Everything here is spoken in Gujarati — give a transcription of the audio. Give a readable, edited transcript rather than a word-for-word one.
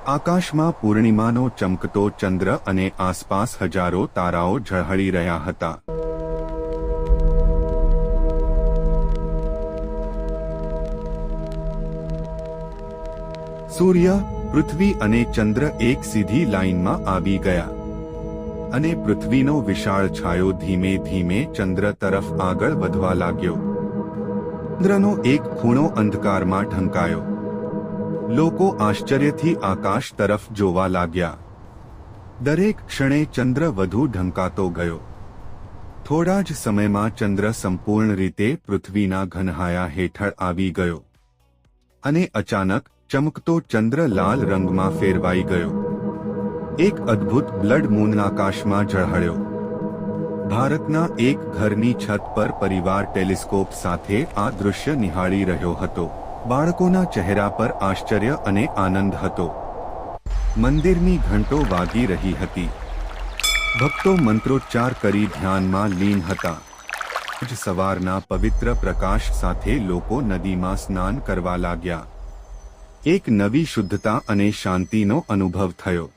આકાશમાં પૂર્ણિમાનો ચમકતો ચંદ્ર અને આસપાસ હજારો તારાઓ ઝળહળી રહ્યા હતા. સૂર્ય, પૃથ્વી અને ચંદ્ર એક સીધી લાઇનમાં આવી ગયા અને પૃથ્વીનો વિશાળ છાયો ધીમે ધીમે ચંદ્ર તરફ આગળ વધવા લાગ્યો. ચંદ્રનો એક ખૂણો અંધકારમાં ઢંકાયો. લોકો આશ્ચર્યથી આકાશ તરફ જોવા લાગ્યા. દરેક ક્ષણે ચંદ્ર વધુ ઢંકાતો ગયો. થોડા જ સમયમાં ચંદ્ર સંપૂર્ણ રીતે પૃથ્વીના ઘનહાયા હેઠળ આવી ગયો અને અચાનક ચમકતો ચંદ્ર લાલ રંગમાં ફેરવાઈ ગયો. એક અદ્ભુત બ્લડ મૂન આકાશમાં ઝળહળ્યો. ભારતના એક ઘરની છત પર પરિવાર ટેલિસ્કોપ સાથે આ દૃશ્ય નિહાળી રહ્યો હતો. બાળકોના ચહેરા પર આશ્ચર્ય અને આનંદ હતો. મંદિરની ઘંટો વાગી રહી હતી. ભક્તો મંત્રોચ્ચાર કરી ધ્યાનમાં લીન હતા. જ સવારના પવિત્ર પ્રકાશ સાથે લોકો નદીમાં સ્નાન કરવા લાગ્યા. એક નવી શુદ્ધતા અને શાંતિનો અનુભવ થયો.